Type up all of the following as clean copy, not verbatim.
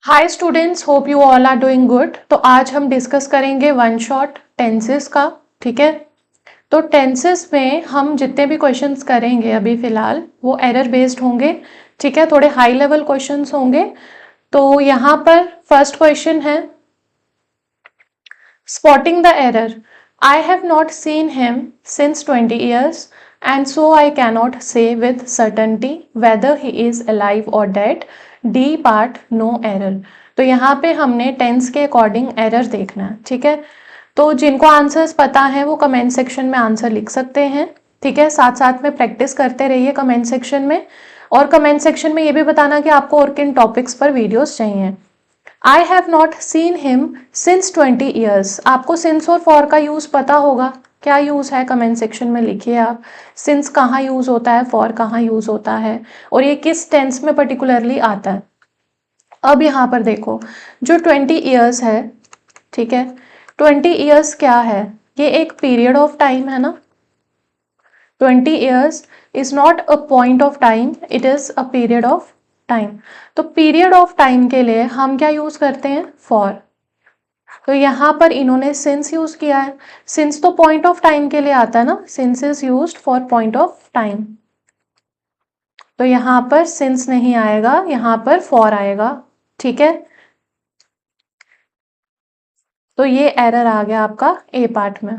Hi students, hope you all are doing good. तो आज हम डिस्कस करेंगे वन शॉट टेंसेस का। ठीक है, तो टेंसेस में हम जितने भी क्वेश्चंस करेंगे अभी फिलहाल वो एरर बेस्ड होंगे। ठीक है, थोड़े हाई लेवल क्वेश्चंस होंगे। तो यहाँ पर फर्स्ट क्वेश्चन है spotting the error. I have not seen him since 20 years and so I cannot say with certainty whether he is alive or dead. D part no error. तो यहाँ पे हमने tense के अकॉर्डिंग एरर देखना है। ठीक है, तो जिनको आंसर्स पता है वो कमेंट सेक्शन में आंसर लिख सकते हैं। ठीक है, साथ साथ में प्रैक्टिस करते रहिए कमेंट सेक्शन में। और कमेंट सेक्शन में ये भी बताना कि आपको और किन टॉपिक्स पर वीडियोस चाहिए। I have not seen him since 20 years। आपको सिंस और फॉर का यूज पता होगा, क्या यूज है कमेंट सेक्शन में लिखिए आप। सिंस कहाँ यूज होता है, फॉर कहाँ यूज होता है, और ये किस टेंस में पर्टिकुलरली आता है। अब यहाँ पर देखो, जो 20 years है, ठीक है, 20 years क्या है, ये एक पीरियड ऑफ टाइम है ना। 20 years is not a point of time, it is a period of time. तो पीरियड ऑफ टाइम के लिए हम क्या यूज करते हैं, फॉर। तो यहाँ पर इन्होंने सिंस यूज किया है। सिंस तो पॉइंट ऑफ टाइम के लिए आता है ना, since is used for point of time. तो यहाँ पर सिंस नहीं आएगा, यहाँ पर फॉर आएगा। ठीक है, तो ये एरर आ गया आपका ए पार्ट में।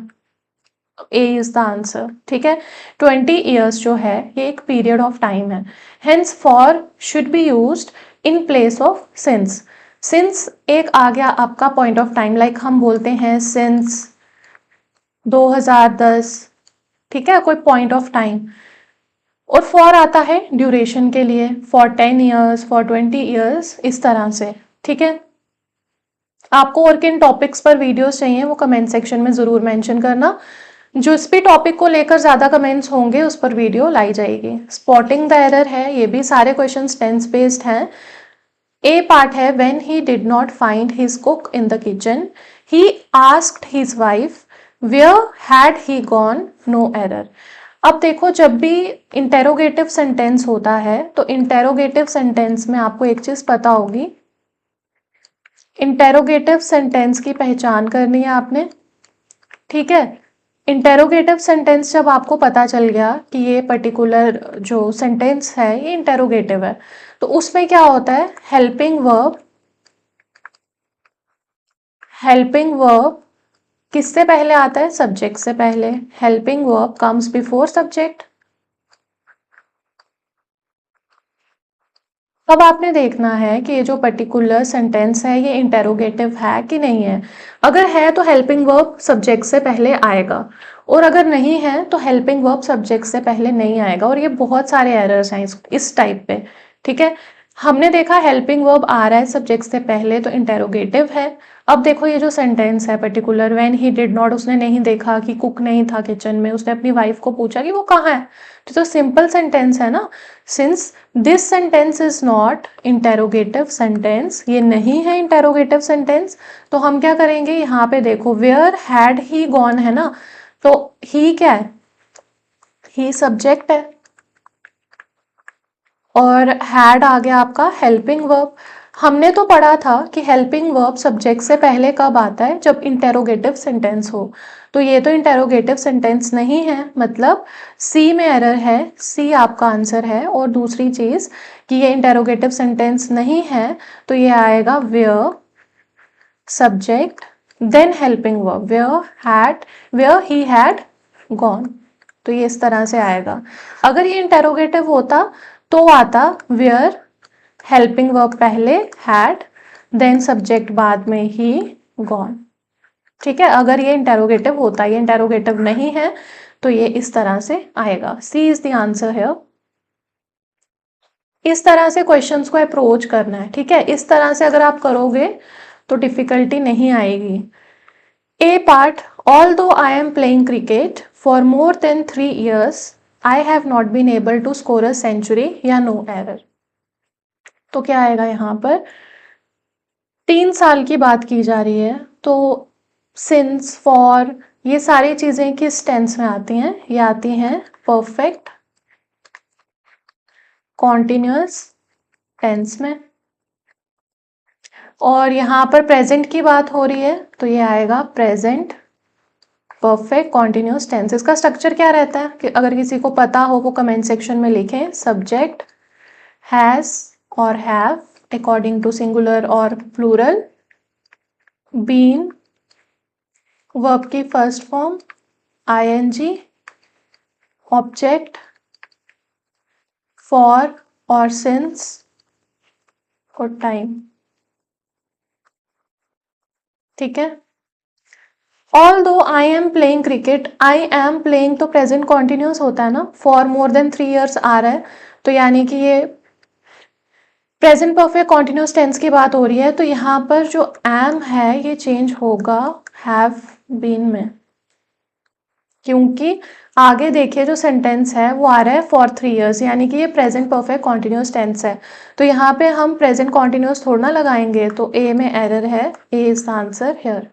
ए इज द आंसर। ठीक है, 20 years जो है ये एक पीरियड ऑफ टाइम है। Hence for should be used in place of since. Since एक आ गया आपका पॉइंट ऑफ टाइम, लाइक हम बोलते हैं सिंस 2010। ठीक है, कोई पॉइंट ऑफ टाइम। और फॉर आता है ड्यूरेशन के लिए, फॉर 10 years, फॉर 20 years, इस तरह से। ठीक है, आपको और किन टॉपिक्स पर वीडियोस चाहिए वो कमेंट सेक्शन में जरूर मेंशन करना। जिस भी टॉपिक को लेकर ज्यादा कमेंट्स होंगे उस पर वीडियो लाई जाएगी। स्पॉटिंग द एरर है, ये भी सारे क्वेश्चंस टेंस बेस्ड हैं। ए पार्ट है when he did not find his cook in the kitchen, he asked his wife where had he gone, no error. अब देखो, जब भी इंटेरोगेटिव सेंटेंस होता है तो इंटेरोगेटिव सेंटेंस में आपको एक चीज पता होगी, इंटेरोगेटिव सेंटेंस की पहचान करनी है आपने। ठीक है, इंटेरोगेटिव सेंटेंस जब आपको पता चल गया कि ये पर्टिकुलर जो सेंटेंस है ये इंटेरोगेटिव है, तो उसमें क्या होता है, हेल्पिंग वर्ब। हेल्पिंग वर्ब किससे पहले आता है, सब्जेक्ट से पहले। Helping verb comes before subject. अब आपने देखना है कि ये जो पर्टिकुलर सेंटेंस है ये इंटेरोगेटिव है कि नहीं है। अगर है तो हेल्पिंग वर्ब सब्जेक्ट से पहले आएगा, और अगर नहीं है तो हेल्पिंग वर्ब सब्जेक्ट से पहले नहीं आएगा। और ये बहुत सारे एरर्स हैं इस टाइप पे। ठीक है, हमने देखा हेल्पिंग वर्ब आ रहा है सब्जेक्ट से पहले तो इंटेरोगेटिव है। अब देखो ये जो सेंटेंस है particular, when he did not, उसने नहीं देखा कि कुक नहीं था किचन में, उसने अपनी वाइफ को पूछा कि वो कहाँ है। तो सिंपल सेंटेंस है ना। Since this sentence is not interrogative sentence, ये नहीं है इंटेरोगेटिव सेंटेंस, तो हम क्या करेंगे, यहाँ पे देखो वेयर हैड ही गॉन है ना, तो ही क्या है, ही सब्जेक्ट है, और हैड आ गया आपका हेल्पिंग वर्ब। हमने तो पढ़ा था कि हेल्पिंग वर्ब सब्जेक्ट से पहले कब आता है, जब इंटेरोगेटिव सेंटेंस हो। तो ये तो इंटेरोगेटिव सेंटेंस नहीं है, मतलब सी में एरर है, सी आपका आंसर है। और दूसरी चीज कि ये इंटेरोगेटिव सेंटेंस नहीं है, तो ये आएगा where subject then helping verb, where he had gone. तो ये इस तरह से आएगा। अगर ये इंटेरोगेटिव होता तो आता वेयर, हेल्पिंग वर्ब पहले, हैड, देन सब्जेक्ट बाद में, ही, गॉन। ठीक है, अगर ये इंटेरोगेटिव होता, ये इंटेरोगेटिव नहीं है तो ये इस तरह से आएगा। सी इज द आंसर है। इस तरह से क्वेश्चंस को अप्रोच करना है। ठीक है, इस तरह से अगर आप करोगे तो डिफिकल्टी नहीं आएगी। A part, although I am playing cricket for more than 3 years, I have not been able to score a century या no error। तो क्या आएगा यहाँ पर, 3 साल की बात की जा रही है, तो सिंस, फॉर, ये सारी चीजें किस टेंस में आती हैं, ये आती हैं परफेक्ट कॉन्टिन्यूअस टेंस में। और यहाँ पर प्रेजेंट की बात हो रही है तो ये आएगा प्रेजेंट परफेक्ट कॉन्टिन्यूस टेंस। इसका स्ट्रक्चर क्या रहता है कि अगर किसी को पता हो वो कमेंट सेक्शन में लिखें। सब्जेक्ट हैज और हैव अकॉर्डिंग टू सिंगुलर और प्लूरल, बीन वर्ब की first form ING, object for और सिंस और टाइम। ठीक है। Although I am playing cricket, I am playing तो प्रेजेंट कॉन्टिन्यूस होता है ना, फॉर मोर देन 3 years आ रहा है तो यानी कि ये प्रेजेंट परफेक्ट कॉन्टिन्यूस टेंस की बात हो रही है। तो यहाँ पर जो एम है ये चेंज होगा हैव बीन में, क्योंकि आगे देखिए जो सेंटेंस है वो आ रहा है फॉर 3 years, यानी कि ये प्रेजेंट परफेक्ट कॉन्टिन्यूस टेंस है। तो यहाँ पे हम प्रेजेंट कॉन्टिन्यूस थोड़ा ना लगाएंगे, तो ए में एरर है, A is the answer here.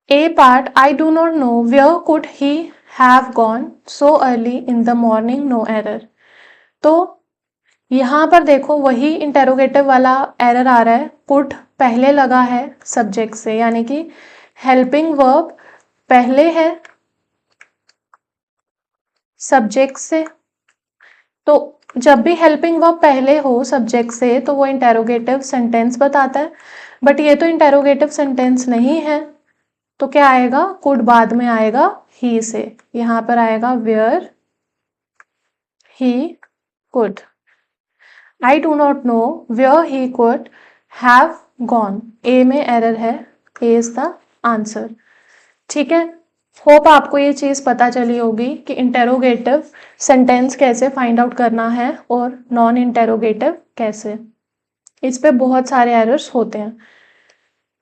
A part, I do not know where could he have gone so early in the morning, no error। तो यहाँ पर देखो वही इंटेरोगेटिव वाला एरर आ रहा है, कुड पहले लगा है सब्जेक्ट से, यानी कि हेल्पिंग वर्ब पहले है सब्जेक्ट से। तो जब भी हेल्पिंग वर्ब पहले हो सब्जेक्ट से तो वो इंटेरोगेटिव सेंटेंस बताता है, बट ये तो इंटेरोगेटिव सेंटेंस नहीं है। तो क्या आएगा, कुड बाद में आएगा ही से, यहां पर आएगा where he could. I do not know where he could have gone, A में एरर है, ए इज द आंसर। ठीक है। होप आपको ये चीज पता चली होगी कि इंटेरोगेटिव सेंटेंस कैसे फाइंड आउट करना है और नॉन इंटेरोगेटिव कैसे। इस पे बहुत सारे एरर्स होते हैं।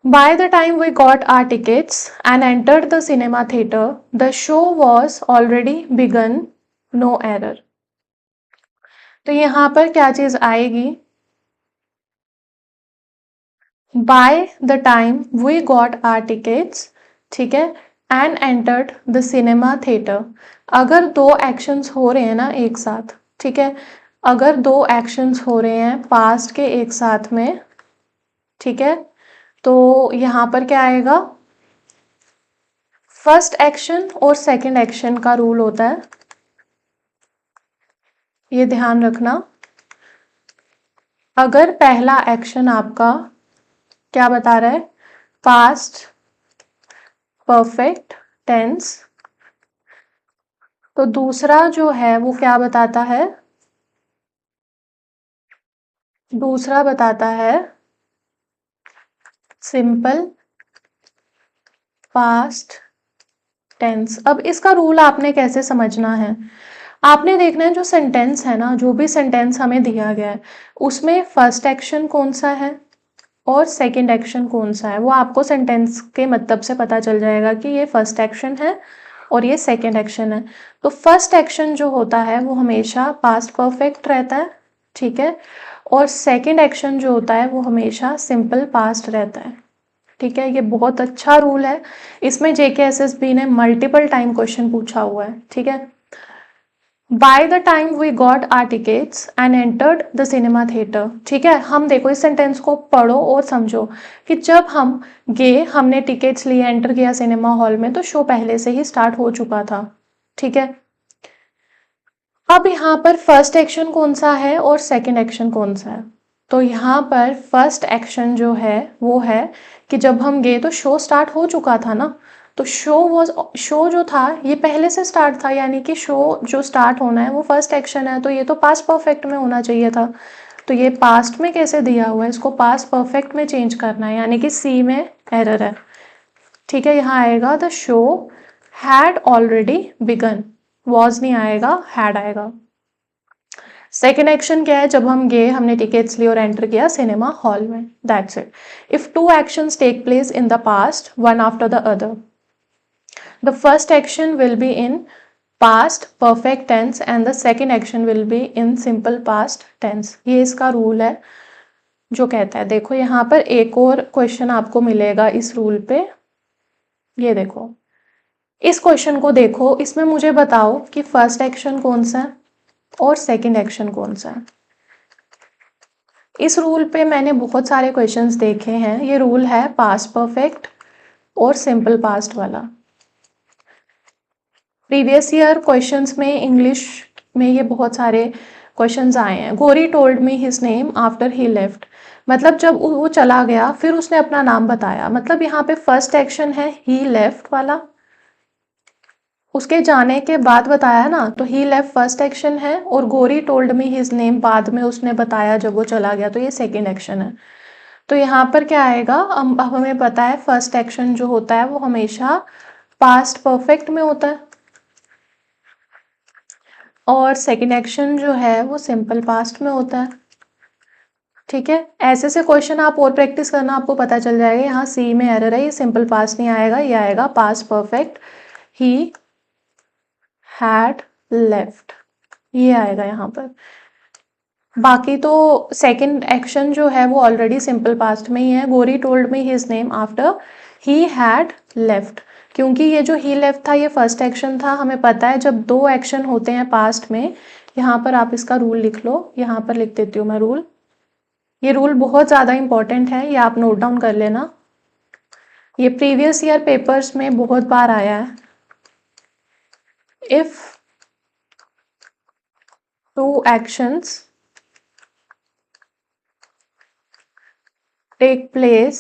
By the time we got our tickets and entered the cinema theater, the show was already begun, no error। तो यहाँ पर क्या चीज आएगी, by the time we got our tickets, ठीक है, and entered the cinema theater। अगर दो एक्शंस हो रहे हैं ना एक साथ, ठीक है, अगर दो एक्शंस हो रहे हैं पास्ट के एक साथ में, ठीक है, तो यहाँ पर क्या आएगा, फर्स्ट एक्शन और सेकंड एक्शन का रूल होता है, ये ध्यान रखना। अगर पहला एक्शन आपका क्या बता रहा है, पास्ट परफेक्ट टेंस, तो दूसरा जो है वो क्या बताता है, दूसरा बताता है सिंपल पास्ट टेंस। अब इसका रूल आपने कैसे समझना है, आपने देखना है जो सेंटेंस है ना, जो भी सेंटेंस हमें दिया गया है उसमें फर्स्ट एक्शन कौन सा है और सेकंड एक्शन कौन सा है, वो आपको सेंटेंस के मतलब से पता चल जाएगा कि ये फर्स्ट एक्शन है और ये सेकंड एक्शन है। तो फर्स्ट एक्शन जो होता है वो हमेशा पास्ट परफेक्ट रहता है, ठीक है, और सेकंड एक्शन जो होता है वो हमेशा सिंपल पास्ट रहता है। ठीक है, ये बहुत अच्छा रूल है, इसमें JKSSB ने मल्टीपल टाइम क्वेश्चन पूछा हुआ है। ठीक है, by the time we got our tickets and entered the cinema theatre. ठीक है, हम देखो इस सेंटेंस को पढ़ो और समझो कि जब हम गए, हमने टिकट्स लिए, एंटर किया सिनेमा हॉल में, तो शो पहले से ही स्टार्ट हो चुका था। ठीक है, अब यहाँ पर फर्स्ट एक्शन कौन सा है और सेकंड एक्शन कौन सा है, तो यहाँ पर फर्स्ट एक्शन जो है वो है कि जब हम गए तो शो स्टार्ट हो चुका था ना, तो शो जो था ये पहले से स्टार्ट था, यानी कि शो जो स्टार्ट होना है वो फर्स्ट एक्शन है, तो ये तो पास्ट परफेक्ट में होना चाहिए था। तो ये पास्ट में कैसे दिया हुआ है, इसको पास्ट परफेक्ट में चेंज करना है, यानी कि सी में एरर है। ठीक है, यहाँ आएगा the show had already begun, was नहीं आएगा, हैड आएगा। सेकेंड एक्शन क्या है, जब हम गए, हमने टिकट्स ली और एंटर किया सिनेमा हॉल में, that's it. If two actions take place in the past one after the other, the first action will be in past perfect tense and the second action will be in simple past tense. ये इसका rule है जो कहता है। देखो यहाँ पर एक और क्वेश्चन आपको मिलेगा इस रूल पे, ये देखो इस क्वेश्चन को देखो, इसमें मुझे बताओ कि फर्स्ट एक्शन कौन सा है, और सेकंड एक्शन कौन सा है। इस रूल पे मैंने बहुत सारे क्वेश्चंस देखे हैं। ये रूल है पास्ट परफेक्ट और सिंपल पास्ट वाला। प्रीवियस ईयर क्वेश्चंस में इंग्लिश में ये बहुत सारे क्वेश्चंस आए हैं। गोरी told me his name after he left, मतलब जब वो चला गया फिर उसने अपना नाम बताया, मतलब यहाँ पे फर्स्ट एक्शन है ही लेफ्ट वाला, उसके जाने के बाद बताया ना, तो ही लेफ्ट फर्स्ट एक्शन है, और गोरी टोल्ड मी हिज नेम बाद में उसने बताया जब वो चला गया, तो ये सेकेंड एक्शन है। तो यहाँ पर क्या आएगा, अब हमें पता है फर्स्ट एक्शन जो होता है वो हमेशा पास्ट परफेक्ट में होता है, और सेकेंड एक्शन जो है वो सिंपल पास्ट में होता है। ठीक है, ऐसे से क्वेश्चन आप और प्रैक्टिस करना, आपको पता चल जाएगा। यहाँ सी में एरर है, ये सिंपल पास्ट नहीं आएगा, ये आएगा past perfect, he had left, ये आएगा यहाँ पर। बाकी तो सेकंड एक्शन जो है वो ऑलरेडी सिंपल पास्ट में ही है। गोरी told me his name after he had left, क्योंकि ये जो ही लेफ्ट था ये फर्स्ट एक्शन था। हमें पता है जब दो एक्शन होते हैं पास्ट में, यहाँ पर आप इसका रूल लिख लो, यहाँ पर लिख देती हूँ मैं रूल। ये रूल बहुत ज़्यादा इंपॉर्टेंट है, ये आप नोट डाउन कर लेना। ये प्रीवियस ईयर पेपर्स में बहुत बार आया है। If two actions take place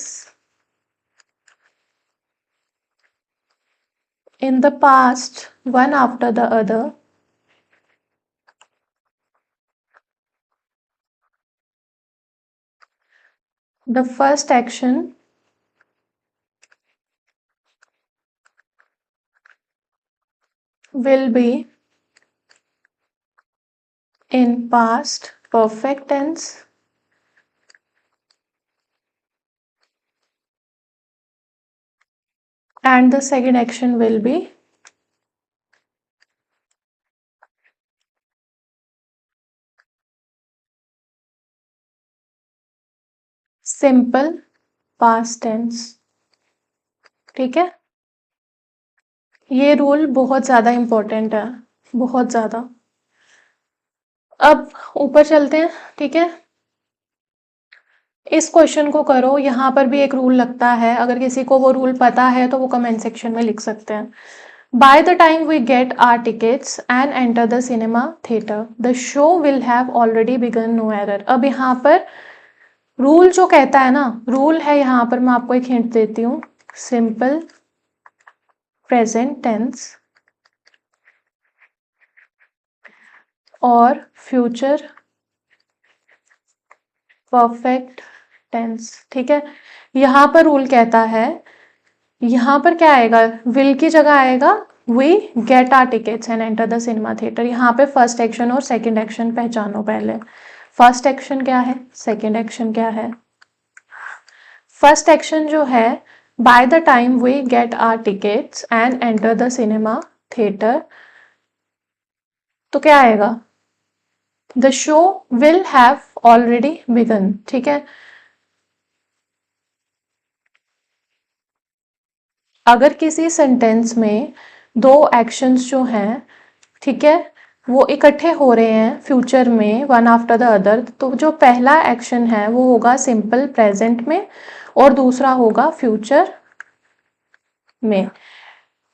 in the past one after the other, the first action will be in past perfect tense and the second action will be simple past tense। ठीक है, ये rule बहुत ज़्यादा important है, बहुत ज़्यादा। अब ऊपर चलते हैं। ठीक है, इस क्वेश्चन को करो, यहाँ पर भी एक रूल लगता है, अगर किसी को वो रूल पता है तो वो कमेंट सेक्शन में लिख सकते हैं। By the time we get our tickets and enter the cinema theater, the show will have already begun, no error। अब यहाँ पर रूल जो कहता है ना, रूल है यहाँ पर, मैं आपको एक हिंट देती हूँ, सिंपल प्रेजेंट टेंस और फ्यूचर परफेक्ट टेंस। ठीक है, यहाँ पर रूल कहता है, यहाँ पर क्या आएगा, विल की जगह आएगा we get our tickets and enter the cinema theatre. यहाँ पे फर्स्ट एक्शन और सेकंड एक्शन पहचानो पहले। फर्स्ट एक्शन क्या है, सेकंड एक्शन क्या है। फर्स्ट एक्शन जो है, by the time we get our tickets and enter the cinema theatre, तो क्या आएगा, the show will have already begun. ठीक है, अगर किसी सेंटेंस में दो एक्शंस जो हैं, ठीक है, वो इकट्ठे हो रहे हैं फ्यूचर में वन आफ्टर द अदर, तो जो पहला एक्शन है वो होगा सिंपल प्रेजेंट में और दूसरा होगा फ्यूचर में।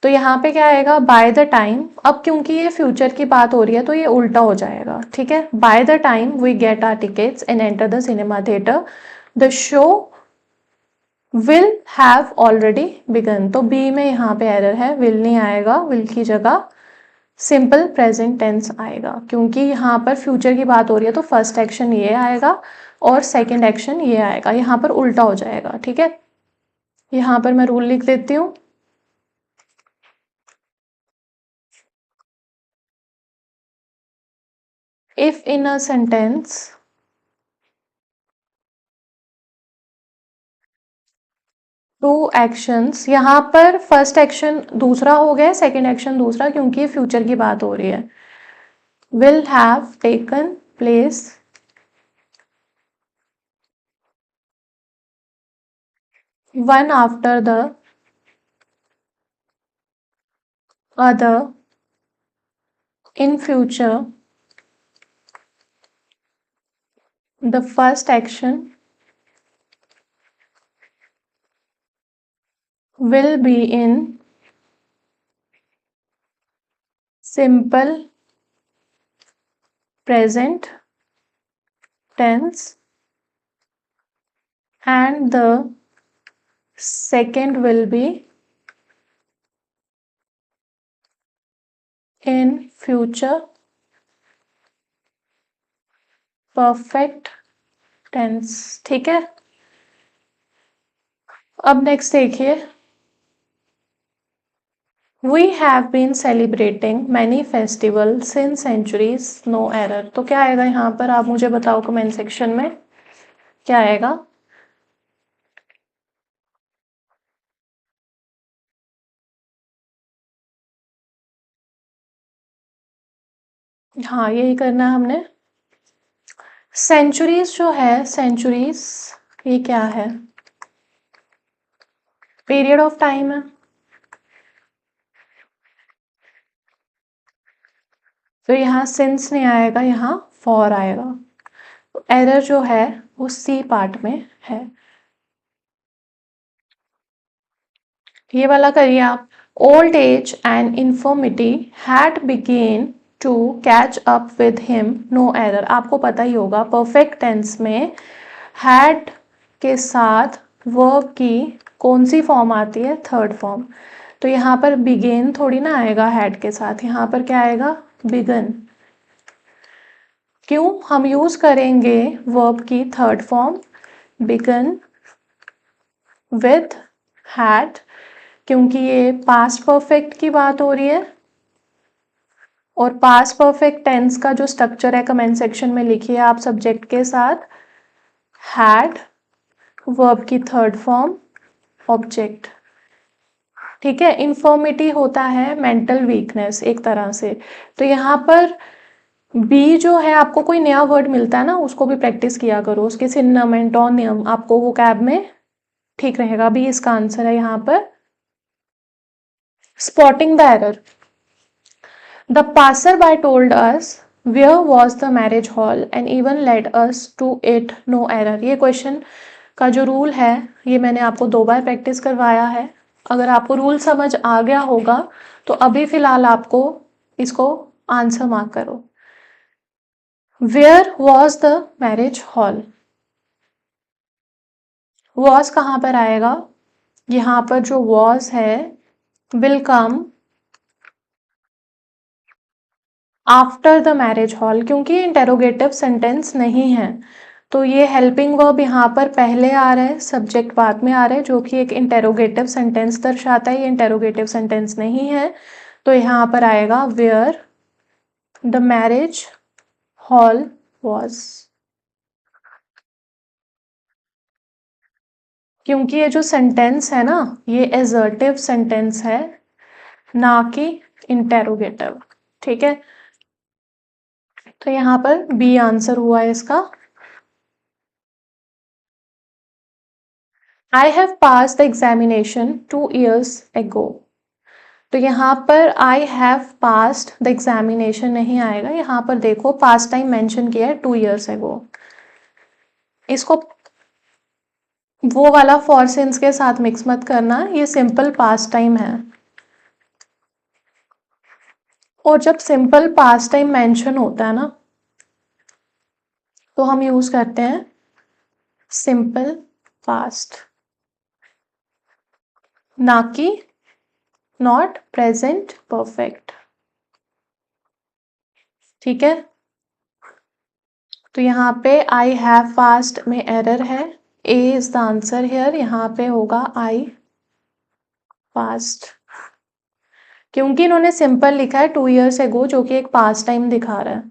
तो यहाँ पे क्या आएगा, बाय द टाइम। अब क्योंकि ये फ्यूचर की बात हो रही है तो ये उल्टा हो जाएगा। ठीक है, by the time we get our tickets and enter the cinema theatre, the show will have already begun. तो बी में यहाँ पे एरर है, विल नहीं आएगा, विल की जगह सिंपल प्रेजेंट टेंस आएगा, क्योंकि यहाँ पर फ्यूचर की बात हो रही है तो फर्स्ट एक्शन ये आएगा और सेकंड एक्शन ये आएगा, यहाँ पर उल्टा हो जाएगा। ठीक है, यहाँ पर मैं रूल लिख देती हूँ। If in a sentence two actions, यहाँ पर फर्स्ट एक्शन दूसरा हो गया, सेकंड एक्शन दूसरा, क्योंकि फ्यूचर की बात हो रही है। Will have taken place one after the other in future The first action will be in simple present tense and the second will be in future perfect tense. ठीक है, अब नेक्स्ट देखिए, we have been celebrating many festival since centuries no error. तो क्या आएगा यहाँ पर, आप मुझे बताओ कमेंट सेक्शन में क्या आएगा। हाँ, यही करना है हमने। सेंचुरीज जो है, सेंचुरीज ये क्या है, पीरियड ऑफ टाइम है। तो यहाँ सिंस नहीं आएगा, यहाँ फॉर आएगा। तो एरर जो है वो सी पार्ट में है। ये वाला करिए आप। Old age and infirmity had began to catch up with him no error. आपको पता ही होगा परफेक्ट टेंस में हैड के साथ वर्ब की कौन सी फॉर्म आती है, थर्ड फॉर्म। तो यहाँ पर बिगेन थोड़ी ना आएगा हैड के साथ, यहाँ पर क्या आएगा, बिगन। क्यों हम यूज करेंगे वर्ब की third form begun with had, क्योंकि ये पास्ट परफेक्ट की बात हो रही है। और पास्ट परफेक्ट टेंस का जो स्ट्रक्चर है कमेंट सेक्शन में लिखिए आप सब्जेक्ट के साथ। हैड, वर्ब की थर्ड फॉर्म, ऑब्जेक्ट। ठीक है, इन्फॉर्मिटी होता है मेंटल वीकनेस एक तरह से। तो यहाँ पर बी जो है, आपको कोई नया वर्ड मिलता है ना, उसको भी प्रैक्टिस किया करो, उसके सिनोनिम एंटोनिम आपको वो कैब में ठीक रहेगा। बी इसका आंसर है यहाँ पर। Spotting the error, the passer by told us where was the marriage hall and even led us to it no error. ये क्वेश्चन का जो रूल है ये मैंने आपको 2 बार प्रैक्टिस करवाया है। अगर आपको रूल समझ आ गया होगा तो अभी फिलहाल आपको इसको आंसर मार्क करो। Where was the marriage hall, was कहाँ पर आएगा, यहाँ पर जो वॉज है will come after the marriage hall, क्योंकि इंटेरोगेटिव सेंटेंस नहीं है। तो ये हेल्पिंग वर्ब यहाँ पर पहले आ रहा है, सब्जेक्ट बाद में आ रहा है, जो कि एक इंटेरोगेटिव सेंटेंस दर्शाता है। ये इंटेरोगेटिव सेंटेंस नहीं है, तो यहाँ पर आएगा where the marriage hall was. क्योंकि ये जो सेंटेंस है ना, ये एजर्टिव सेंटेंस है ना कि इंटेरोगेटिव। ठीक है, तो यहाँ पर बी आंसर हुआ है इसका। I have pass the examination 2 years ago। तो यहाँ पर I have passed the examination नहीं आएगा, यहाँ पर देखो पास्ट टाइम मेंशन किया है 2 years ago। इसको वो वाला फॉर सिंस के साथ मिक्स मत करना, ये सिंपल पास्ट टाइम है। और जब सिंपल पास्ट टाइम मेंशन होता है ना, तो हम यूज करते हैं सिंपल पास्ट, ना कि नॉट प्रेजेंट परफेक्ट। ठीक है, तो यहाँ पे आई हैव पास्ट में एरर है, A is the answer here. यहाँ पे होगा आई पास्ट, क्योंकि इन्होंने सिंपल लिखा है 2 years ago, जो कि एक पास्ट टाइम दिखा रहा है।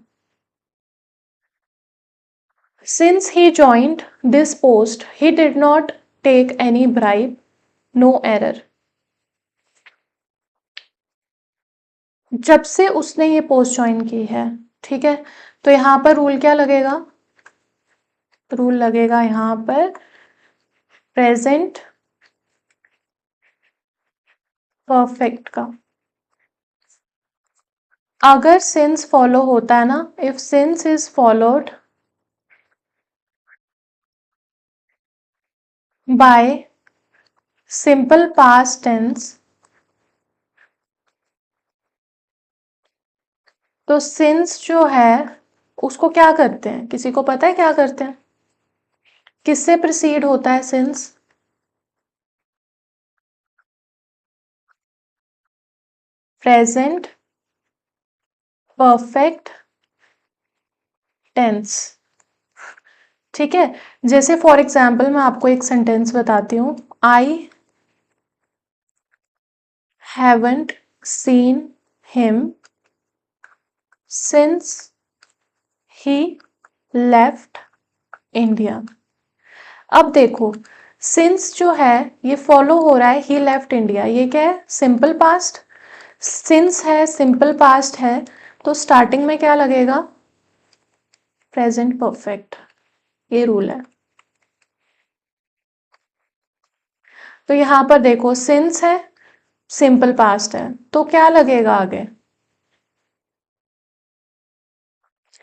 Since he joined this post he did not take any bribe no error. जब से उसने ये पोस्ट ज्वाइन की है, ठीक है, तो यहाँ पर रूल क्या लगेगा, रूल लगेगा यहाँ पर प्रेजेंट परफेक्ट का। अगर सिंस फॉलो होता है ना, if since is followed by simple past tense, तो सिंस जो है उसको क्या करते हैं, किसी को पता है क्या करते हैं, किससे प्रीसीड होता है सिंस? Present perfect tense. ठीक है, जैसे फॉर एग्जाम्पल मैं आपको एक सेंटेंस बताती हूँ, I haven't seen him since he left India. अब देखो, सिंस जो है ये फॉलो हो रहा है ही लेफ्ट इंडिया, ये क्या है, सिंपल पास्ट। सिंस है, सिंपल पास्ट है, तो स्टार्टिंग में क्या लगेगा, प्रेजेंट परफेक्ट, ये रूल है। तो यहां पर देखो सिंस है, सिंपल पास्ट है, तो क्या लगेगा आगे,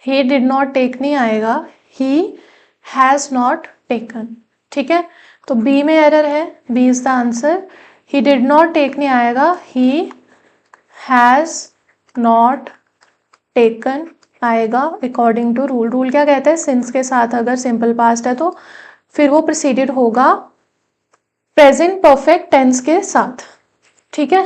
ही डिड नॉट टेक नहीं आएगा, ही हैज नॉट टेकन। ठीक है, तो बी में एरर है, B is the answer. He did not take नहीं आएगा, ही हैज नॉट टेकन आएगा अकॉर्डिंग टू रूल। रूल क्या कहता है, सिंस के साथ अगर सिंपल पास्ट है तो फिर वो प्रिसीडेड होगा प्रेजेंट परफेक्ट टेंस के साथ। ठीक है,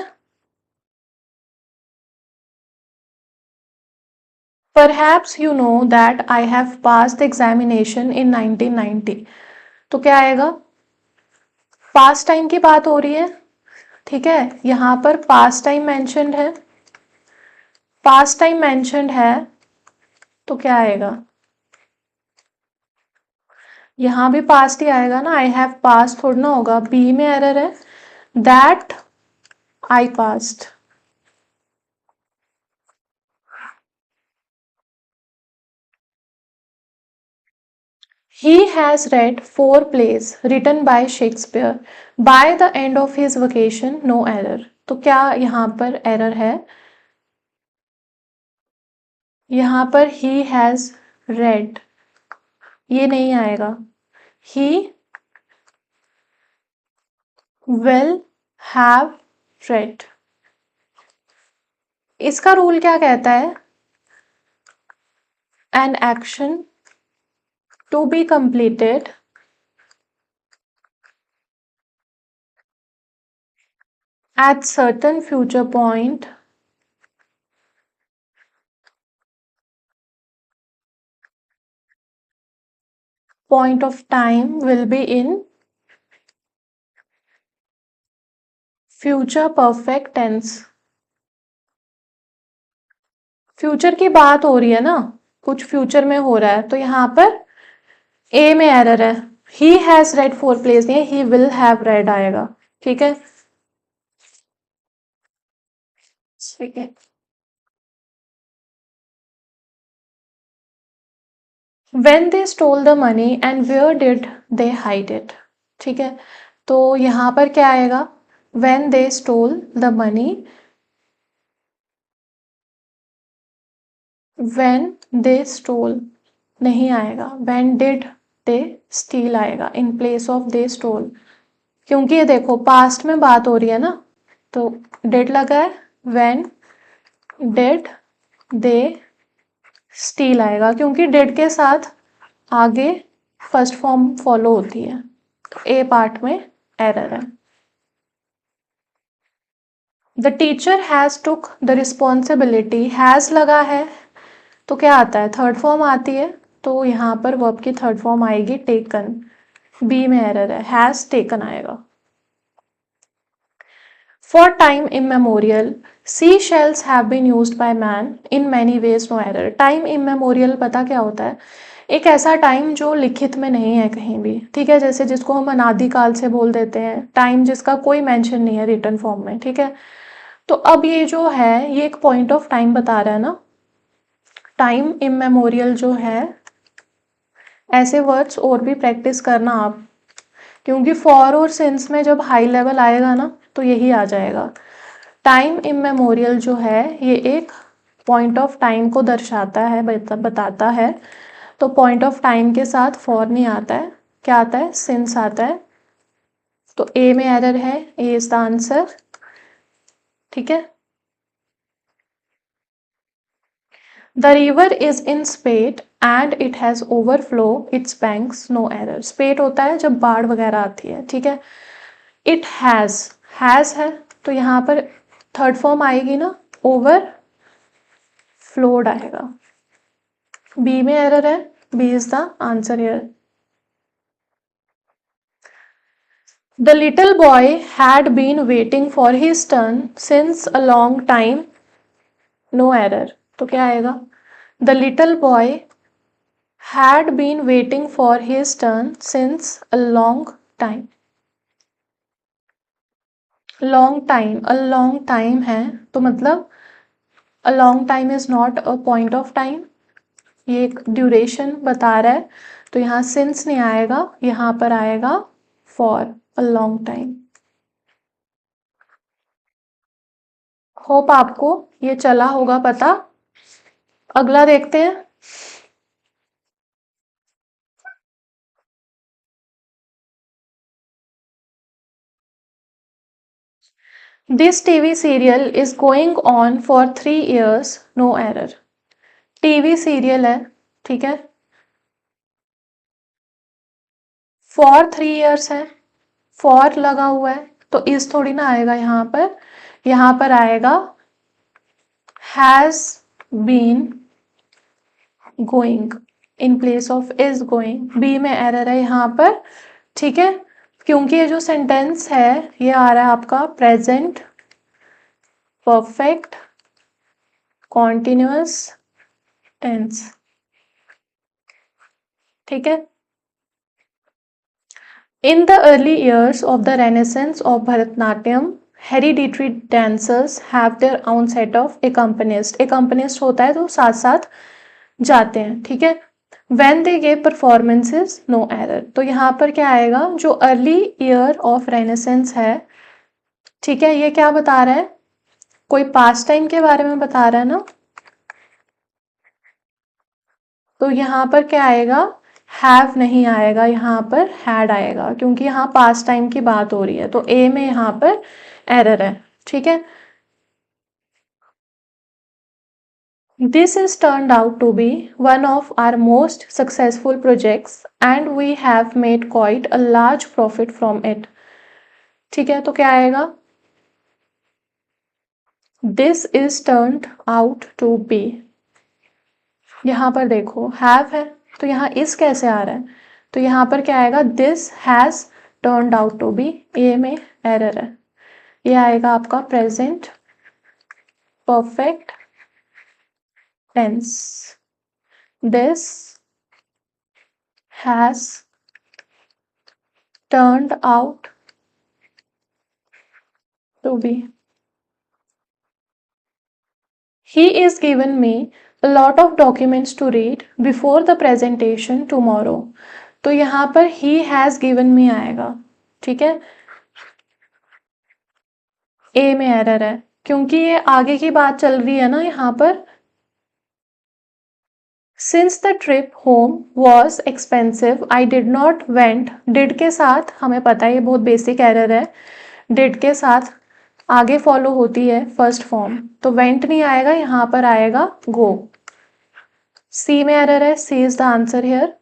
perhaps you know that I have pass the examination in 1990, तो क्या आएगा, पास्ट टाइम की बात हो रही है। ठीक है, यहां पर पास्ट टाइम मेंशन्ड है, पास्ट टाइम मेंशन्ड है, तो क्या आएगा, यहां भी पास्ट ही आएगा ना, आई हैव पास थोड़ा ना होगा, बी में एरर है, that I past. He has read 4 plays written by Shakespeare. By the end of his vacation, no error. तो क्या यहाँ पर एरर है, यहाँ पर he has read, ये नहीं आएगा, he will have read। इसका रूल क्या कहता है, an action to be completed at certain future point of time will be in future perfect tense। Future की बात हो रही है ना, कुछ फ्यूचर में हो रहा है, तो यहाँ पर ए में एरर है, ही हैज रेड 4 plays नहीं, ही विल हैव रेड आएगा। ठीक है, ठीक है, when they stole the money and where did they hide it। ठीक है, तो यहां पर क्या आएगा, when they stole the money, when they stole नहीं आएगा, when did they steal आएगा, in place of they stole, क्योंकि ये देखो पास्ट में बात हो रही है ना, तो did लगा है, when did they steal आएगा, क्योंकि did के साथ आगे फर्स्ट फॉर्म फॉलो होती है, तो ए पार्ट में एरर है। The teacher has took the responsibility, has लगा है, तो क्या आता है, थर्ड फॉर्म आती है, तो यहाँ पर वर्ब की थर्ड फॉर्म आएगी टेकन, बी में एरर है, हैज टेकन आएगा। For time immemorial sea shells have been used by man in many ways, no error. Time immemorial पता क्या होता है, एक ऐसा टाइम जो लिखित में नहीं है कहीं भी। ठीक है, जैसे जिसको हम अनादिकाल से बोल देते हैं, टाइम जिसका कोई मेंशन नहीं है रिटन फॉर्म में। ठीक है, तो अब ये जो है ये एक पॉइंट ऑफ टाइम बता रहा है ना, टाइम इमेमोरियल जो है, ऐसे वर्ड्स और भी प्रैक्टिस करना आप, क्योंकि फॉर और सिंस में जब हाई लेवल आएगा ना तो यही आ जाएगा। टाइम इमेमोरियल जो है ये एक पॉइंट ऑफ टाइम को दर्शाता है, बताता है, तो पॉइंट ऑफ टाइम के साथ फॉर नहीं आता है, क्या आता है, सिंस आता है। तो ए में एरर है, ए इज द आंसर। ठीक है। The river is in spate and it has overflow its banks, no error. Spate होता है जब बाढ़ वगैरह आती है। ठीक है। इट हैज है तो यहाँ पर थर्ड फॉर्म आएगी ना, ओवर फ्लोड आएगा। बी में एरर है, B is the answer here. The little boy had been waiting for his turn since a long time, no error। तो क्या आएगा? The little boy had been waiting for his turn since a long time। a long time है तो मतलब a long time is not a point of time, ये एक duration बता रहा है। तो यहाँ since नहीं आएगा, यहाँ पर आएगा for a long time। Hope आपको ये चला होगा पता। अगला देखते हैं। This TV serial is going on for 3 years, no error। TV serial है, ठीक है। फॉर 3 years है, फॉर लगा हुआ है तो इस थोड़ी ना आएगा यहाँ पर आएगा has been going in place of is going. B में एरर है यहाँ पर। ठीक है, क्योंकि ये जो सेंटेंस है ये आ रहा है आपका प्रेजेंट परफेक्ट कॉन्टिन्यूअस टेंस। ठीक है। In the early years of the Renaissance of Bharatanatyam, hereditary dancers have their own set of accompanists। accompanists होता है तो साथ साथ जाते हैं। ठीक है। When they gave performances, no error। तो यहाँ पर क्या आएगा? जो early year of Renaissance है, ठीक है, ये क्या बता रहा है? कोई पास टाइम के बारे में बता रहा है ना। तो यहाँ पर क्या आएगा? हैव नहीं आएगा, यहाँ पर हैड आएगा, क्योंकि यहाँ पास्ट टाइम की बात हो रही है। तो ए में यहाँ पर एरर है। ठीक है। This is turned out to be one of our most successful projects and we have made quite a large profit from it. ठीक है, तो क्या आएगा? This is turned out to be. यहाँ पर देखो हैव है तो यहाँ इस कैसे आ रहा है? तो यहाँ पर क्या आएगा? This has turned out to be. A में एरर है, ये आएगा आपका present perfect tense. This has turned out to be. He is given me a lot of documents to read before the presentation tomorrow। तो यहाँ पर he has given me आएगा। ठीक है। ए में एरर है क्योंकि ये आगे की बात चल रही है ना यहाँ पर। Since the trip home was expensive, I did not went। did के साथ हमें पता है ये बहुत बेसिक एरर है। did के साथ आगे फॉलो होती है फर्स्ट फॉर्म, तो वेंट नहीं आएगा, यहाँ पर आएगा गो। सी में एरर है, C is the answer here.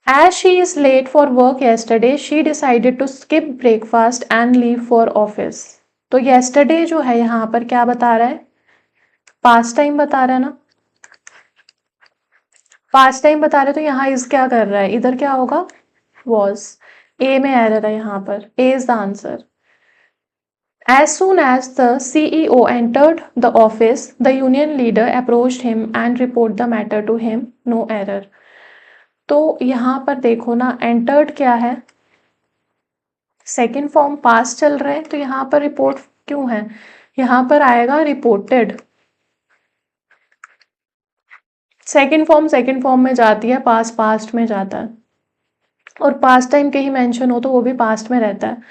As she is late for work yesterday, she decided to skip breakfast and leave for office। तो yesterday जो है यहाँ पर क्या बता रहा है? पास्ट टाइम बता रहा है ना। पास्ट टाइम बता रहे तो यहाँ इज क्या कर रहा है? इधर क्या होगा? was। ए में एरर है यहाँ पर, A is the answer. As soon as the CEO entered the office, the union leader approached him and reported the matter to him, no error। तो यहाँ पर देखो ना, entered क्या है? सेकेंड फॉर्म पास्ट चल रहा है तो यहाँ पर रिपोर्ट क्यों है? यहाँ पर आएगा रिपोर्टेड। सेकेंड फॉर्म में जाती है, पास्ट में जाता है, और पास्ट टाइम के ही मेंशन हो तो वो भी पास्ट में रहता है।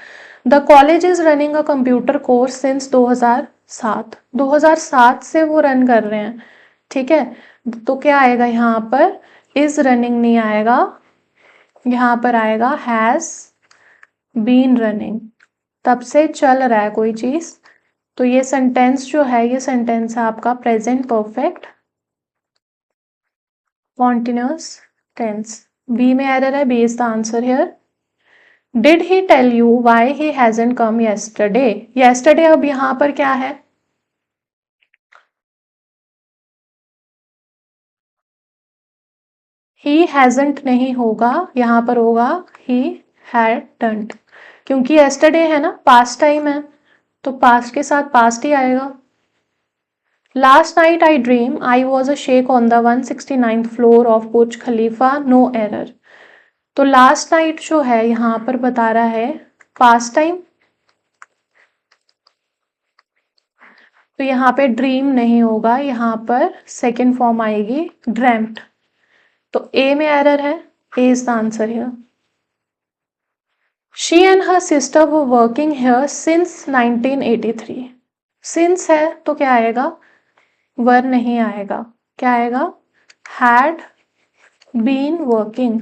The college is running a computer course since 2007 से वो रन कर रहे हैं। ठीक है, तो क्या आएगा यहाँ पर? इज रनिंग नहीं आएगा, यहाँ पर आएगा हैज बीन रनिंग, तब से चल रहा है कोई चीज। तो ये सेंटेंस जो है, ये सेंटेंस है आपका present perfect continuous tense. B में एरर है, B is the answer here. Did he tell you why he hasn't come yesterday? Yesterday अब यहाँ पर क्या है? ही हैजंट नहीं होगा, यहाँ पर होगा ही हैडंट, क्योंकि येस्टरडे है ना, पास्ट टाइम है, तो पास्ट के साथ पास्ट ही आएगा। Last night I dream I was a sheikh on the 169th floor of Burj Khalifa, no error. तो लास्ट नाइट जो है यहाँ पर बता रहा है पास्ट टाइम, तो यहाँ पे ड्रीम नहीं होगा, यहाँ पर सेकेंड फॉर्म आएगी ड्रेम्ट। तो ए में एरर है, A is the answer here. She and her sister वो वर्किंग हियर सिंस 1983। सिंस है तो क्या आएगा? वर नहीं आएगा, क्या आएगा? Had been working,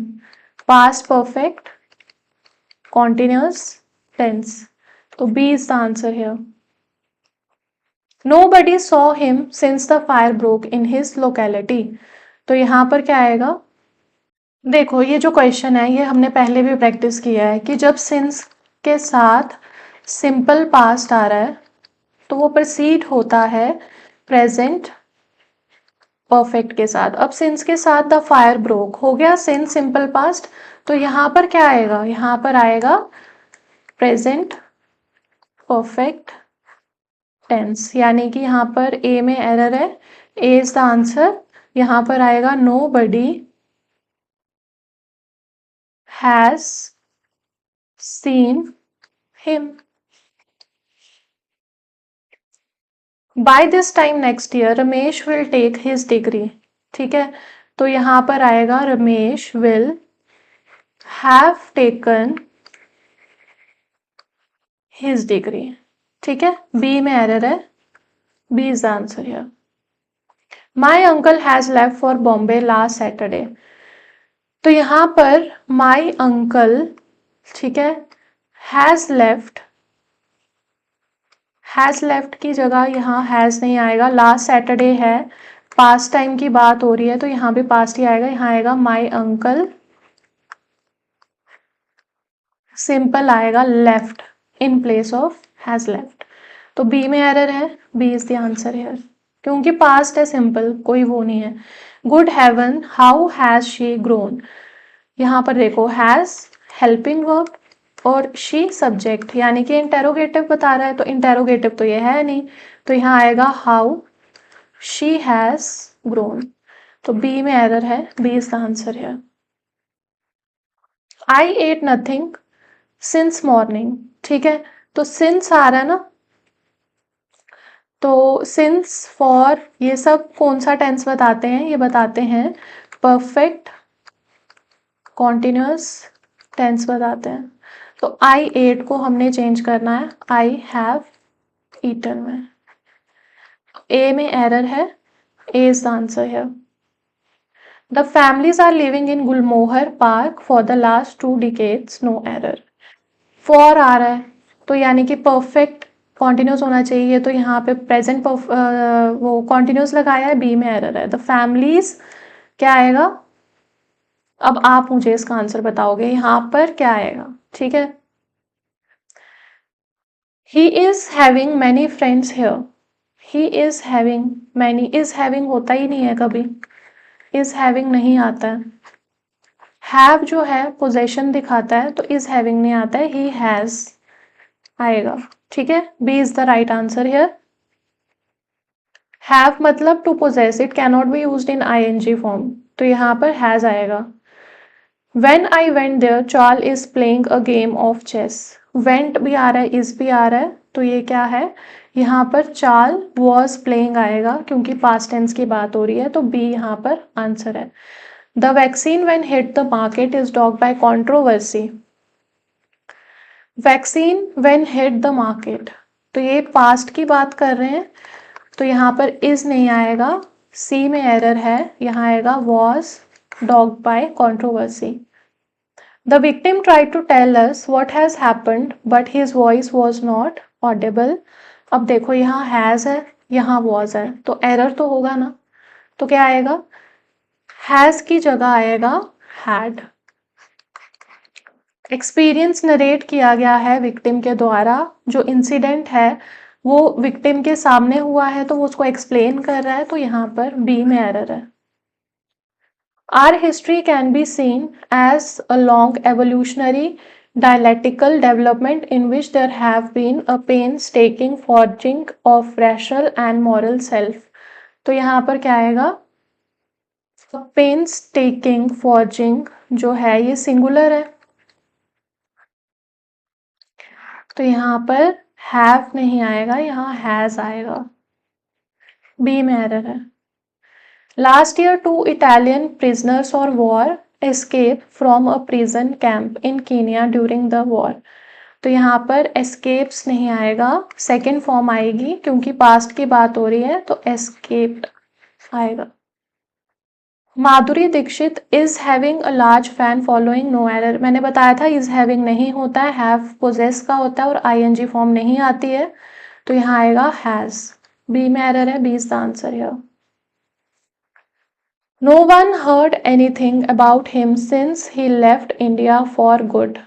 past perfect continuous tense. तो B is the answer here. Nobody saw him since the fire broke in his locality। तो यहाँ पर क्या आएगा? देखो ये जो क्वेश्चन है ये हमने पहले भी प्रैक्टिस किया है कि जब सिंस के साथ सिंपल पास्ट आ रहा है तो वो प्रोसीड होता है प्रेजेंट परफेक्ट के साथ। अब सिंस के साथ द फायर ब्रोक हो गया सिंस सिंपल पास्ट, तो यहाँ पर क्या आएगा? यहाँ पर आएगा प्रेजेंट परफेक्ट टेंस, यानी कि यहाँ पर ए में एरर है, ए इज द आंसर। यहाँ पर आएगा nobody has seen him. By this time next year Ramesh will take his degree. ठीक है, तो यहाँ पर आएगा Ramesh will have taken his degree. ठीक है, बी में एरर है, B is the answer here. My uncle has left for Bombay last Saturday. तो यहाँ पर माई अंकल, ठीक है, हैज लेफ्ट की जगह यहाँ हैज नहीं आएगा, लास्ट सैटरडे है, पास्ट टाइम की बात हो रही है तो यहाँ भी पास्ट ही आएगा, यहाँ आएगा माई अंकल, सिंपल आएगा left in place of has left. तो बी में एरर है, B is the answer here, क्योंकि पास्ट है सिंपल, कोई वो नहीं है। Good heaven how has she grown. यहाँ पर देखो हैज हेल्पिंग वर्ब और शी सब्जेक्ट, यानी कि इंटेरोगेटिव बता रहा है, तो इंटेरोगेटिव तो ये है नहीं, तो यहाँ आएगा हाउ शी हैज ग्रोन। तो बी में एरर है, बी इज द आंसर है। आई एट नथिंग सिंस मॉर्निंग। ठीक है, तो सिंस आ रहा है ना, तो सिंस फॉर ये सब कौन सा टेंस बताते हैं? ये बताते हैं परफेक्ट कॉन्टिन्यूअस टेंस बताते हैं। तो आई एट को हमने चेंज करना है आई हैव ईटन में। ए में एरर है, ए इज द आंसर है। The families are living in Gulmohar Park for the last 2 decades, no error. For आ रहा है तो यानी कि परफेक्ट कॉन्टिन्यूस होना चाहिए, तो यहाँ पे प्रेजेंट वो कॉन्टिन्यूस लगाया है, बी में एरर है। द फैमिलीज क्या आएगा? अब आप मुझे इसका आंसर बताओगे, यहाँ पर क्या आएगा? ठीक है, he is having many friends here. He is having many, is having होता ही नहीं है कभी, इज हैविंग नहीं आता है। हैव जो है पोजेशन दिखाता है, तो इज हैविंग नहीं आता है, ही हैज आएगा। ठीक है, B is the right answer here. Have मतलब to possess, it cannot be used in ING form, तो यहाँ पर हैज आएगा। When I went there, Charles is playing a game of chess. Went भी आ रहा है, is भी आ रहा है, तो ये क्या है? यहाँ पर Charles was playing आएगा, क्योंकि past tense की बात हो रही है, तो B यहाँ पर आंसर है। The vaccine when hit the market is dogged by controversy. Vaccine when hit the market, तो ये past की बात कर रहे हैं, तो यहाँ पर is नहीं आएगा, C में एरर है, यहाँ आएगा was dogged by controversy। The victim tried to tell us what has happened, but his voice was not audible. अब देखो यहाँ has है, यहाँ was है, तो एरर तो होगा ना, तो क्या आएगा? हैज की जगह आएगा हैड। एक्सपीरियंस नरेट किया गया है विक्टिम के द्वारा, जो इंसिडेंट है वो विक्टिम के सामने हुआ है तो वो उसको एक्सप्लेन कर रहा है, तो यहाँ पर बी में एरर है। Our history can be seen as a long evolutionary dialectical development in which there have been a painstaking forging of rational and moral self। तो यहाँ पर क्या आएगा? पेन्सटेकिंग फॉर्जिंग जो है ये सिंगुलर है, तो यहाँ पर हैव नहीं आएगा, यहाँ हैज आएगा। बी में एरर है। Last year 2 Italian prisoners of war escaped from a prison camp in Kenya during the war। तो यहाँ पर escapes नहीं आएगा, सेकेंड फॉर्म आएगी क्योंकि पास्ट की बात हो रही है, तो escaped आएगा। Madhuri Dixit is having a large fan following, no error. मैंने बताया था इज हैविंग नहीं होता है, हैव पोजेस का होता है और आईएनजी फॉर्म नहीं आती है, तो यहाँ आएगा हैज। बी में एरर है, B is the answer here. No one heard anything about him since he left India for good.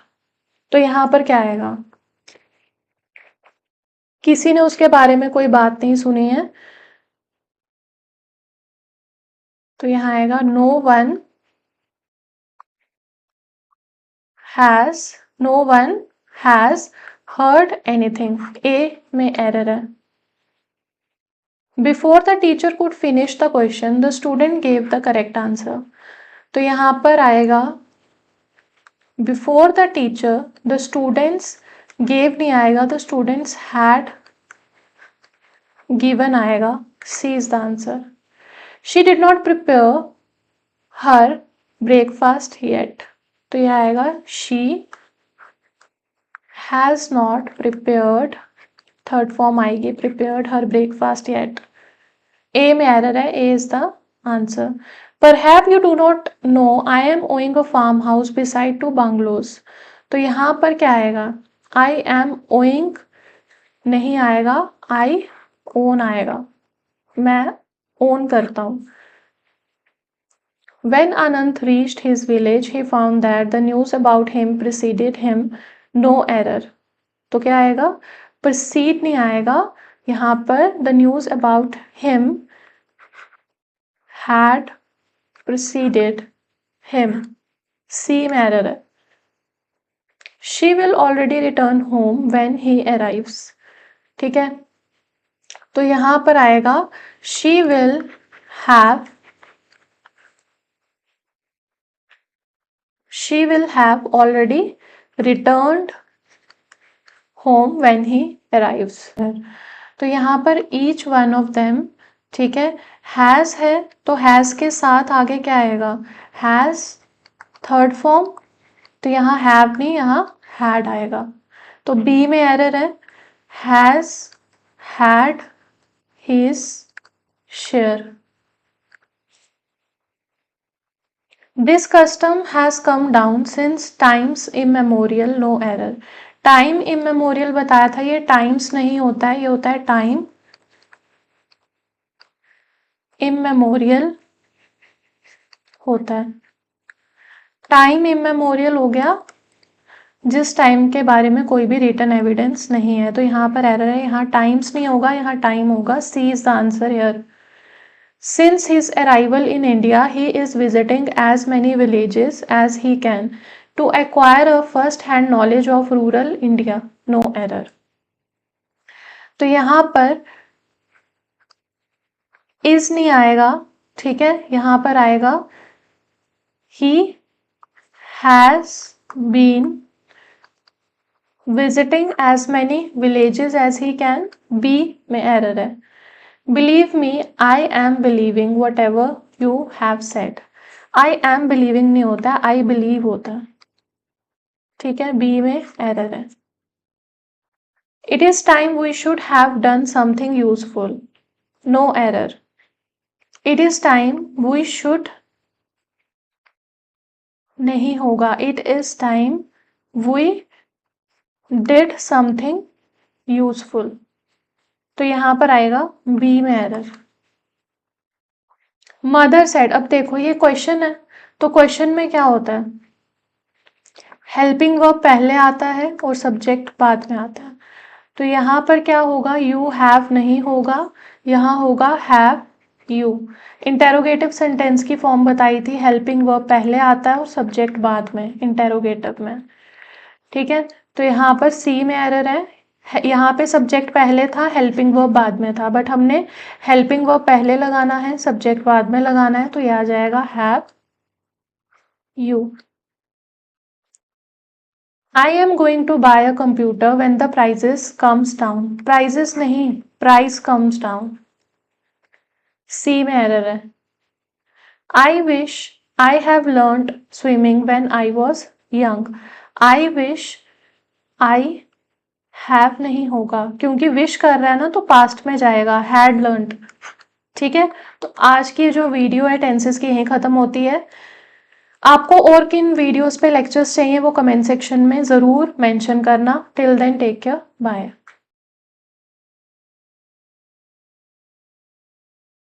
तो यहाँ पर क्या आएगा? किसी ने उसके बारे में कोई बात नहीं सुनी है, तो यहाँ आएगा no one has heard anything. A में एरर है। Before the teacher could finish the question the student gave the correct answer. तो यहाँ पर आएगा before the teacher, the students gave नहीं आएगा, द स्टूडेंट्स हैड गिवन आएगा। C is the answer. She did not prepare her breakfast yet. तो यह आएगा she has not prepared, third form आएगी prepared her breakfast yet. A में error है, A is the answer. Perhaps you do not know I am owning a farmhouse beside 2 bungalows। तो यहाँ पर क्या आएगा? I am owning नहीं आएगा, I own आएगा, मैं own करता हूँ। When Anant reached his village, he found that the news about him preceded him, no error। तो क्या आएगा? Precede नहीं आएगा, यहाँ पर the news about him had preceded him। C में एरर है। She will already return home when he arrives। ठीक है, तो यहां पर आएगा she will have already returned home when he arrives। तो यहाँ पर each one of them, ठीक है, हैज है तो हैज के साथ आगे क्या आएगा? हैज थर्ड फॉर्म, तो यहाँ हैव नहीं, यहाँ हैड आएगा। तो बी में एरर है। Has had his share. This custom has come down since times immemorial, no error. Time immemorial बताया था, ये टाइम्स नहीं होता है, ये होता है टाइम इमेमोरियल होता है। टाइम इमेमोरियल हो गया जिस टाइम के बारे में कोई भी रिटन एविडेंस नहीं है, तो यहाँ पर एरर है, यहाँ टाइम्स नहीं होगा, यहाँ टाइम होगा। C is the answer here. Since his arrival in India he is visiting as many villages as he can to acquire a first hand knowledge of rural India, no error. तो यहाँ पर is नहीं आएगा, ठीक है, यहाँ पर आएगा he has been visiting as many villages as he can. B में एरर है। Believe me I am believing whatever you have said. I am believing नहीं होता है, आई बिलीव होता है, ठीक है, बी में एरर है। It is time we should have done something useful, no error. It is time we should नहीं होगा। It is time we did something useful. तो यहां पर आएगा बी में एरर। मदर सेड, अब देखो ये क्वेश्चन है, तो क्वेश्चन में क्या होता है, हेल्पिंग वर्ब पहले आता है और सब्जेक्ट बाद में आता है। तो यहाँ पर क्या होगा, यू हैव नहीं होगा, यहाँ होगा हैव यू। इंटेरोगेटिव सेंटेंस की फॉर्म बताई थी, हेल्पिंग वर्ब पहले आता है और सब्जेक्ट बाद में इंटेरोगेटिव में। ठीक है, तो यहाँ पर सी में एरर है। यहाँ पे सब्जेक्ट पहले था, हेल्पिंग वर्ब बाद में था, बट हमने हेल्पिंग वर्ब पहले लगाना है, सब्जेक्ट बाद में लगाना है, तो यह आ जाएगा have you. I am going to buy a computer when the prices comes down. Prices नहीं, प्राइस कम्स डाउन। सी में एरर है। I wish I have learned swimming when I was young. I wish I have नहीं होगा, क्योंकि wish कर रहा है ना तो पास्ट में जाएगा, हैड लर्नड। ठीक है, तो आज की जो वीडियो है टेंसेस की यहीं खत्म होती है। आपको और किन वीडियोस पे लेक्चर्स चाहिए वो कमेंट सेक्शन में ज़रूर मेंशन करना। Till then take care, bye.